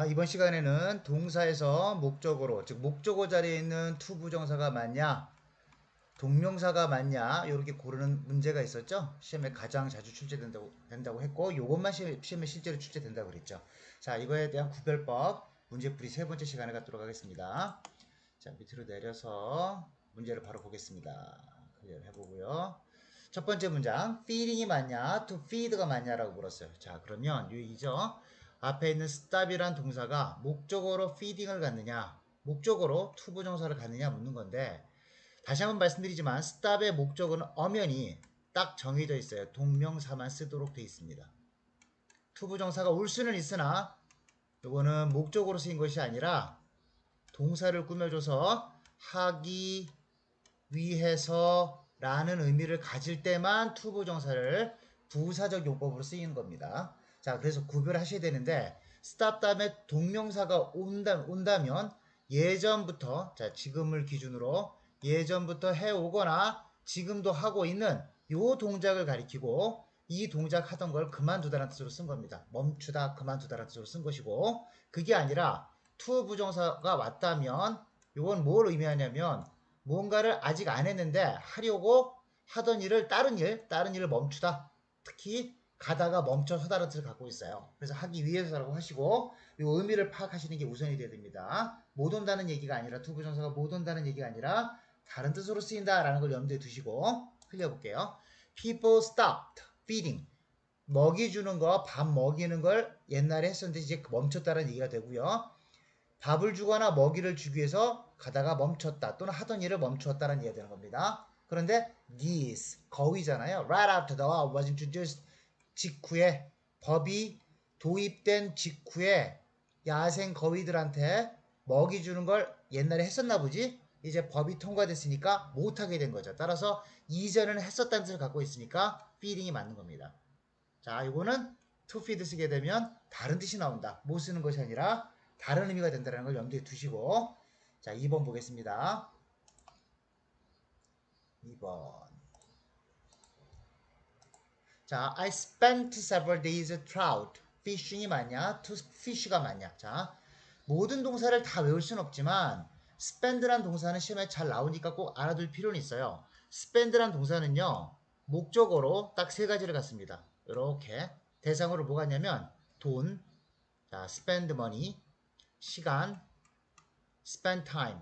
이번 시간에는 동사에서 목적어로, 즉 목적어 자리에 있는 to 부정사가 맞냐, 동명사가 맞냐, 이렇게 고르는 문제가 있었죠. 시험에 가장 자주 출제된다고 했고, 요것만 시험에 실제로 출제된다고 그랬죠. 자, 이거에 대한 구별법, 문제풀이 세 번째 시간에 갖도록 하겠습니다. 자, 밑으로 내려서 문제를 바로 보겠습니다. 클리어 해보고요. 첫 번째 문장, feeding이 맞냐, to feed가 맞냐라고 물었어요. 자, 그러면 유의죠. 앞에 있는 stop이란 동사가 목적어로 feeding을 갖느냐, 목적어로 to 부정사를 갖느냐 묻는 건데, 다시 한번 말씀드리지만 stop의 목적어는 엄연히 딱 정해져 있어요. 동명사만 쓰도록 돼 있습니다. to 부정사가 올 수는 있으나 이거는 목적어로 쓰인 것이 아니라 동사를 꾸며줘서 하기 위해서 라는 의미를 가질 때만 to 부정사를 부사적 용법으로 쓰이는 겁니다. 자, 그래서 구별하셔야 되는데 stop 다음에 동명사가 온다면 예전부터, 자, 지금을 기준으로 예전부터 해오거나 지금도 하고 있는 요 동작을 가리키고 이 동작 하던 걸 그만두다라는 뜻으로 쓴 겁니다. 멈추다, 그만두다라는 뜻으로 쓴 것이고, 그게 아니라 to 부정사가 왔다면 이건 뭘 의미하냐면 무언가를 아직 안 했는데 하려고 하던 일을 다른 일을 멈추다. 특히 가다가 멈춰서다라는 뜻을 갖고 있어요. 그래서 하기 위해서라고 하시고 이 의미를 파악하시는 게 우선이 돼야 됩니다. 못 온다는 얘기가 아니라 to 부정사가 못 온다는 얘기가 아니라 다른 뜻으로 쓰인다라는 걸 염두에 두시고 흘려볼게요. People stopped feeding. 먹이 주는 거, 밥 먹이는 걸 옛날에 했었는데 이제 멈췄다는 얘기가 되고요. 밥을 주거나 먹이를 주기 위해서 가다가 멈췄다 또는 하던 일을 멈추었다는 얘기가 되는 겁니다. 그런데 this, 거위잖아요. Right after the law was introduced, 직후에, 법이 도입된 직후에 야생 거위들한테 먹이 주는 걸 옛날에 했었나 보지? 이제 법이 통과됐으니까 못하게 된 거죠. 따라서 이전에는 했었다는 뜻을 갖고 있으니까 feeding이 맞는 겁니다. 자, 이거는 to feed 쓰게 되면 다른 뜻이 나온다. 못 쓰는 것이 아니라 다른 의미가 된다는 걸 염두에 두시고, 자, 2번 보겠습니다. 2번. 자, I spent several days trout fishing이 맞냐, to fish가 맞냐. 자, 모든 동사를 다 외울 수는 없지만 spend란 동사는 시험에 잘 나오니까 꼭 알아둘 필요는 있어요. spend란 동사는요, 목적어로 딱 세 가지를 갖습니다. 이렇게 대상으로 뭐가 있냐면 돈, 자, spend money, 시간, spend time.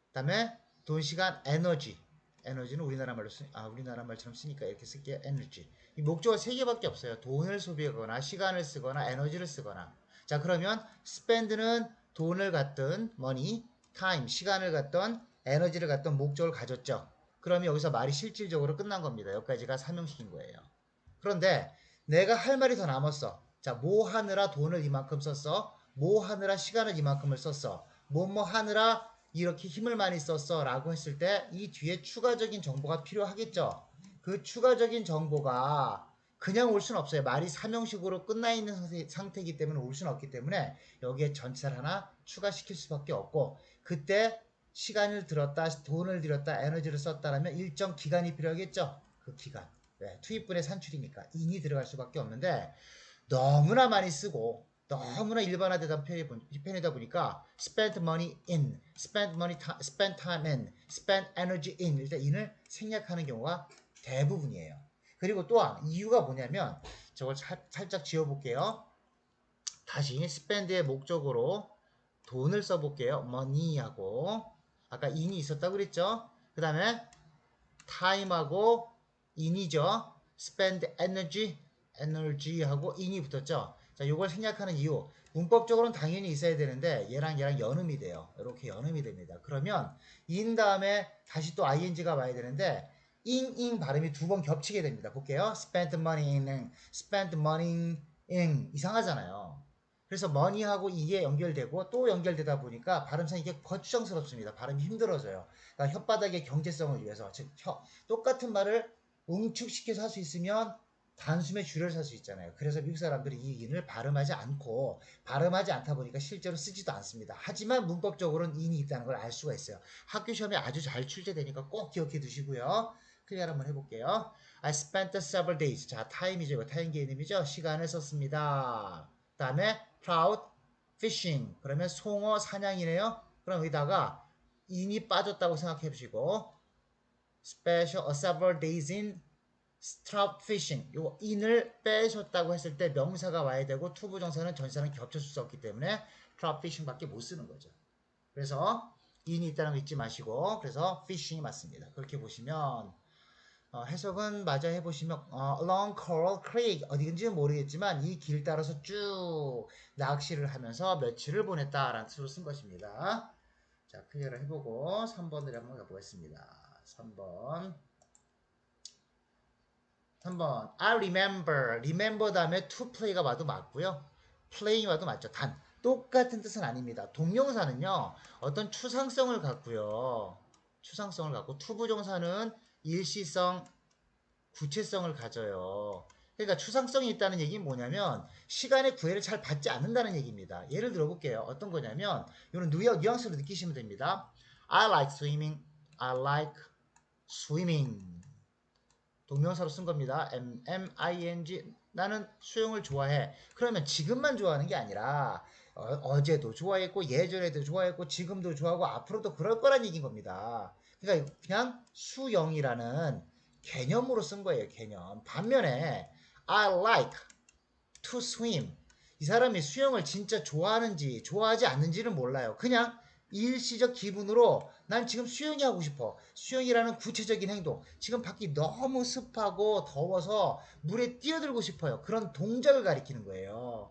그다음에 돈, 시간, 에너지. 에너지는 우리나라 말처럼 쓰니까 이렇게 쓸게요. 에너지. 이 목적어 세 개밖에 없어요. 돈을 소비하거나 시간을 쓰거나 에너지를 쓰거나. 자, 그러면 spend는 돈을 갖든 money, time, 시간을 갖던 에너지를 갖던 목적을 가졌죠. 그러면 여기서 말이 실질적으로 끝난 겁니다. 여기까지가 삼형식인 거예요. 그런데 내가 할 말이 더 남았어. 자, 뭐 하느라 돈을 이만큼 썼어? 뭐 하느라 시간을 이만큼을 썼어? 뭐뭐 하느라 이렇게 힘을 많이 썼어 라고 했을 때 이 뒤에 추가적인 정보가 필요하겠죠. 그 추가적인 정보가 그냥 올 수는 없어요. 말이 삼형식으로 끝나 있는 상태이기 때문에 올 수는 없기 때문에 여기에 전체를 하나 추가시킬 수밖에 없고, 그때 시간을 들었다, 돈을 들였다, 에너지를 썼다라면 일정 기간이 필요하겠죠. 그 기간. 네, 투입분의 산출이니까 인이 들어갈 수밖에 없는데 너무나 많이 쓰고 너무나 일반화되다 편이다 보니까 spent money in, spent time in, spent energy in, 일단 in을 생략하는 경우가 대부분이에요. 그리고 또한 이유가 뭐냐면 저걸 살짝 지워볼게요. 다시 spend의 목적으로 돈을 써볼게요. money하고 아까 in이 있었다고 그랬죠. 그 다음에 time하고 in이죠. spend energy하고 in이 붙었죠. 자, 요걸 생략하는 이유. 문법적으로는 당연히 있어야 되는데 얘랑 연음이 돼요. 이렇게 연음이 됩니다. 그러면 in 다음에 다시 또 ing가 와야 되는데 in 발음이 두 번 겹치게 됩니다. 볼게요. spent money in 이상하잖아요. 그래서 money하고 이게 연결되고 또 연결되다 보니까 발음상 이게 거추장스럽습니다. 발음이 힘들어져요. 그러니까 혓바닥의 경제성을 위해서, 즉 똑같은 말을 응축시켜서 할 수 있으면 단숨에 줄여서 할 수 있잖아요. 그래서 미국 사람들이 이 인을 발음하지 않다 보니까 실제로 쓰지도 않습니다. 하지만 문법적으로는 인이 있다는 걸 알 수가 있어요. 학교 시험에 아주 잘 출제되니까 꼭 기억해 두시고요. 클리어 한번 해볼게요. I spent several days. 자, 타임이죠. 이거 타임 개념이죠. 시간을 썼습니다. 그 다음에 proud fishing. 그러면 송어 사냥이네요. 그럼 여기다가 in이 빠졌다고 생각해 보시고 special several days in trout fishing. 요 in을 빼셨다고 했을 때 명사가 와야 되고 투부정사는 전사는 겹쳐줄 수 없기 때문에 trout fishing밖에 못 쓰는 거죠. 그래서 in이 있다는 거 잊지 마시고 그래서 fishing이 맞습니다. 그렇게 보시면 해석은 마저 해보시면 along Coral Creek 어디인지는 모르겠지만 이 길 따라서 쭉 낚시를 하면서 며칠을 보냈다라는 뜻으로 쓴 것입니다. 자, 클리어를 해보고 3번으로 한번 가보겠습니다. 3번 I remember 다음에 to play가 와도 맞고요. playing 와도 맞죠. 단 똑같은 뜻은 아닙니다. 동명사는요 어떤 추상성을 갖고요. 추상성을 갖고 투부정사는 일시성, 구체성을 가져요. 그러니까 추상성이 있다는 얘기는 뭐냐면 시간의 구애를 잘 받지 않는다는 얘기입니다. 예를 들어 볼게요. 어떤 거냐면 이런 뉘앙스로 느끼시면 됩니다. I like swimming. I like swimming. 동명사로 쓴 겁니다. M-M-I-N-G. 나는 수영을 좋아해. 그러면 지금만 좋아하는 게 아니라 어제도 좋아했고 예전에도 좋아했고 지금도 좋아하고 앞으로도 그럴 거란 얘기인 겁니다. 그러니까 그냥 수영이라는 개념으로 쓴 거예요. 개념. 반면에 I like to swim. 이 사람이 수영을 진짜 좋아하는지 좋아하지 않는지는 몰라요. 그냥 일시적 기분으로 난 지금 수영이 하고 싶어. 수영이라는 구체적인 행동. 지금 밖이 너무 습하고 더워서 물에 뛰어들고 싶어요. 그런 동작을 가리키는 거예요.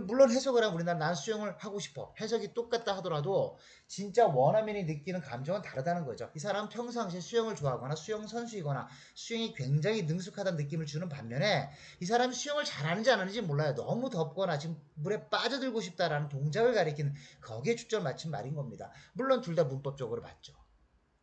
물론 해석을 하면 우리나라 난 수영을 하고 싶어. 해석이 똑같다 하더라도 진짜 원어민이 느끼는 감정은 다르다는 거죠. 이 사람은 평상시에 수영을 좋아하거나 수영 선수이거나 수영이 굉장히 능숙하다는 느낌을 주는 반면에 이 사람이 수영을 잘하는지 안 하는지 몰라요. 너무 덥거나 지금 물에 빠져들고 싶다라는 동작을 가리키는 거기에 초점을 맞춘 말인 겁니다. 물론 둘 다 문법적으로 맞죠.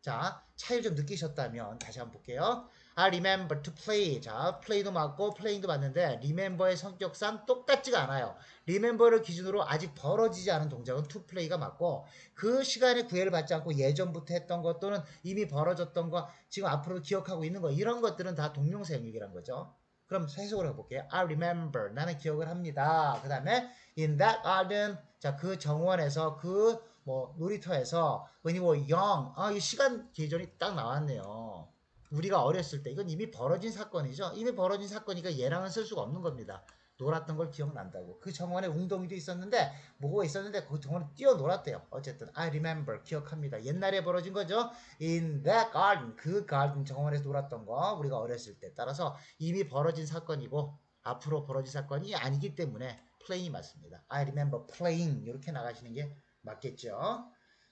자, 차이를 좀 느끼셨다면 다시 한번 볼게요. I remember to play. 자, play도 맞고 playing도 맞는데 remember의 성격상 똑같지가 않아요. remember를 기준으로 아직 벌어지지 않은 동작은 to play가 맞고 그 시간에 구애를 받지 않고 예전부터 했던 것 또는 이미 벌어졌던 거 지금 앞으로 기억하고 있는 거 이런 것들은 다 동명사 영역이란 거죠. 그럼 해석을 해볼게요. I remember. 나는 기억을 합니다. 그 다음에 in that garden. 자, 그 정원에서 그 놀이터에서 when you were young. 이 시간 계절이 딱 나왔네요. 우리가 어렸을 때 이건 이미 벌어진 사건이죠. 이미 벌어진 사건이니까 얘랑은 쓸 수가 없는 겁니다. 놀았던 걸 기억난다고. 그 정원에 웅덩이도 있었는데 뭐가 있었는데 그 정원에 뛰어놀았대요. 어쨌든 I remember 기억합니다. 옛날에 벌어진 거죠. In that garden 그 garden 정원에서 놀았던 거 우리가 어렸을 때 따라서 이미 벌어진 사건이고 앞으로 벌어질 사건이 아니기 때문에 playing이 맞습니다. I remember playing 이렇게 나가시는 게 맞겠죠.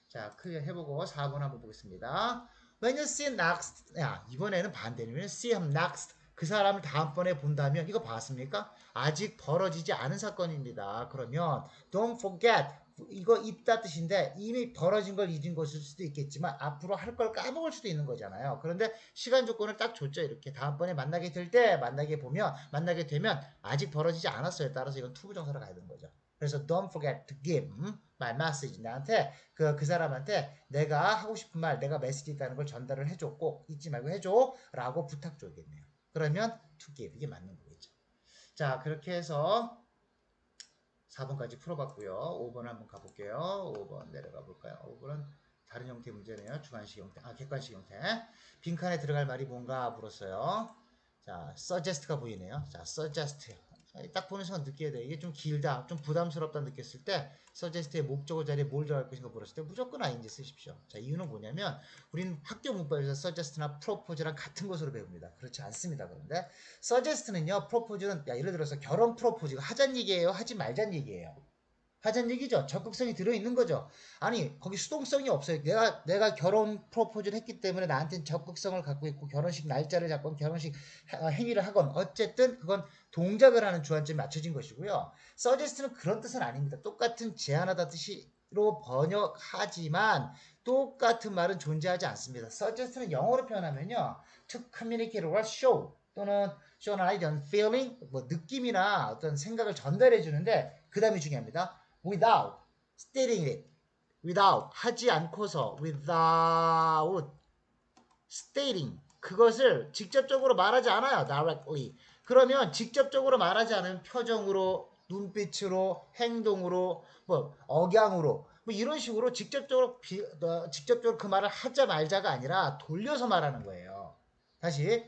자, 클리어 해보고 4번 한번 보겠습니다. When you see next, 야, 이번에는 반대는 see him next. 그 사람을 다음번에 본다면 이거 봤습니까? 아직 벌어지지 않은 사건입니다. 그러면 don't forget 이거 있다 뜻인데 이미 벌어진 걸 잊은 것일 수도 있겠지만 앞으로 할 걸 까먹을 수도 있는 거잖아요. 그런데 시간 조건을 딱 줬죠. 이렇게 다음번에 만나게 될 때 만나게 되면 아직 벌어지지 않았어요. 따라서 이건 투부정사로 가야 되는 거죠. 그래서 don't forget to give my message. 나한테 그 사람한테 내가 하고 싶은 말, 내가 메시지 있다는 걸 전달을 해줘. 꼭 잊지 말고 해줘. 라고 부탁 줘야겠네요. 그러면 to give 이게 맞는 거겠죠. 자, 그렇게 해서 4번까지 풀어봤고요. 5번 한번 가볼게요. 5번 내려가 볼까요? 5번은 다른 형태 문제네요. 주관식 형태, 객관식 형태. 빈칸에 들어갈 말이 뭔가 물었어요. 자, suggest가 보이네요. 자, suggest. 딱 보는 순간 느껴야 돼. 이게 좀 길다, 좀 부담스럽다 느꼈을 때 suggest의 목적어 자리에 뭘 들어갈 것인가 물었을 때 무조건 ING 쓰십시오. 자, 이유는 뭐냐면 우리는 학교 문법에서 suggest나 propose랑 같은 것으로 배웁니다. 그렇지 않습니다. 그런데 suggest는요, propose는 예를 들어서 결혼 프로포즈 하자는 얘기예요, 하지 말자는 얘기예요. 하자는 얘기죠. 적극성이 들어있는 거죠. 아니 거기 수동성이 없어요. 내가 결혼 프로포즈를 했기 때문에 나한테는 적극성을 갖고 있고 결혼식 날짜를 잡건 결혼식 행위를 하건 어쨌든 그건 동작을 하는 주안점이 맞춰진 것이고요. suggest는 그런 뜻은 아닙니다. 똑같은 제안하다 뜻으로 번역하지만 똑같은 말은 존재하지 않습니다. suggest는 영어로 표현하면요, to communicate or show 또는 show an idea, feeling, 느낌이나 어떤 생각을 전달해 주는데 그 다음이 중요합니다. without stating it. without 하지 않고서 without stating 그것을 직접적으로 말하지 않아요. directly. 그러면 직접적으로 말하지 않은 표정으로 눈빛으로, 행동으로, 뭐 억양으로 뭐 이런 식으로 직접적으로 그 말을 하자 말자가 아니라 돌려서 말하는 거예요. 다시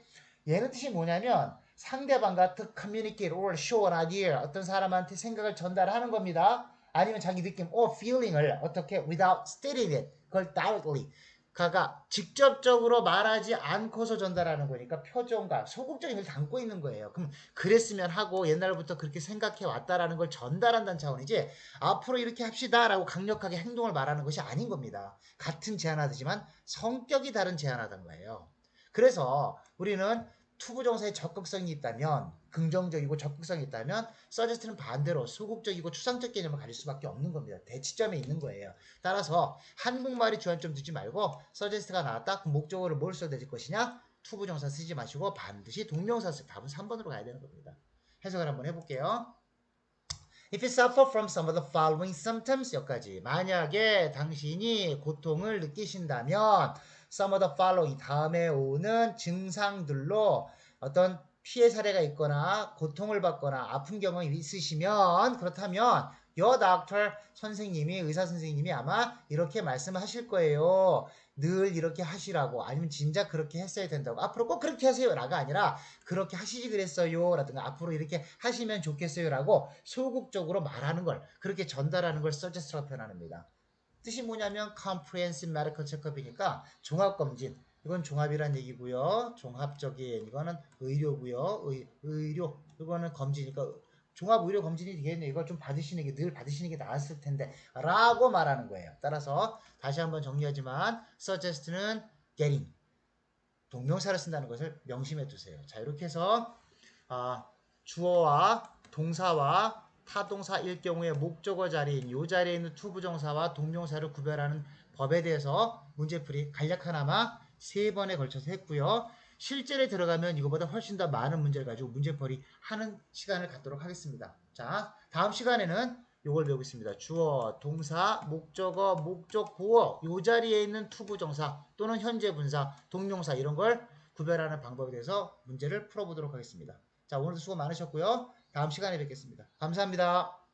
얘는 뜻이 뭐냐면 상대방과 to communicate or show an idea 어떤 사람한테 생각을 전달하는 겁니다. 아니면 자기 느낌 or feeling을 어떻게 without stating it 그걸 directly 그가 직접적으로 말하지 않고서 전달하는 거니까 표정과 소극적인 걸 담고 있는 거예요. 그럼 그랬으면 하고 옛날부터 그렇게 생각해 왔다라는 걸 전달한다는 차원이지 앞으로 이렇게 합시다라고 강력하게 행동을 말하는 것이 아닌 겁니다. 같은 제안하지만 성격이 다른 제안하던 거예요. 그래서 우리는 투부정사에 적극성이 있다면 긍정적이고 적극성이 있다면 suggest는 반대로 소극적이고 추상적 개념을 가질 수밖에 없는 겁니다. 대치점에 있는 거예요. 따라서 한국말이 주안점 두지 말고 suggest가 나왔다. 그 목적어를 뭘 써야 될 것이냐? 투부정사 쓰지 마시고 반드시 동명사 쓰. 답은 3번으로 가야 되는 겁니다. 해석을 한번 해볼게요. If you suffer from some of the following symptoms 여기까지 만약에 당신이 고통을 느끼신다면 some of the following 다음에 오는 증상들로 어떤 피해 사례가 있거나 고통을 받거나 아픈 경험이 있으시면 그렇다면 your doctor 선생님이 의사 선생님이 아마 이렇게 말씀하실 거예요. 늘 이렇게 하시라고 아니면 진작 그렇게 했어야 된다고 앞으로 꼭 그렇게 하세요 라가 아니라 그렇게 하시지 그랬어요 라든가 앞으로 이렇게 하시면 좋겠어요 라고 소극적으로 말하는 걸 그렇게 전달하는 걸 suggest라고 표현합니다. 뜻이 뭐냐면 comprehensive medical checkup이니까 종합검진 이건 종합이란 얘기고요. 종합적인 이거는 의료고요. 의료 이거는 검진이니까 종합의료검진이 되겠네. 이걸 좀 받으시는 게 늘 받으시는 게 나았을 텐데 라고 말하는 거예요. 따라서 다시 한번 정리하지만 suggest는 getting 동명사를 쓴다는 것을 명심해 두세요. 자 이렇게 해서 주어와 동사와 타동사일 경우에 목적어 자리인 이 자리에 있는 투부정사와 동명사를 구별하는 법에 대해서 문제풀이 간략하나마 3번에 걸쳐서 했고요. 실전에 들어가면 이거보다 훨씬 더 많은 문제를 가지고 문제풀이 하는 시간을 갖도록 하겠습니다. 자, 다음 시간에는 이걸 배우겠습니다. 주어, 동사, 목적어, 목적, 보어 이 자리에 있는 투부정사 또는 현재 분사, 동명사 이런 걸 구별하는 방법에 대해서 문제를 풀어보도록 하겠습니다. 자, 오늘도 수고 많으셨고요. 다음 시간에 뵙겠습니다. 감사합니다.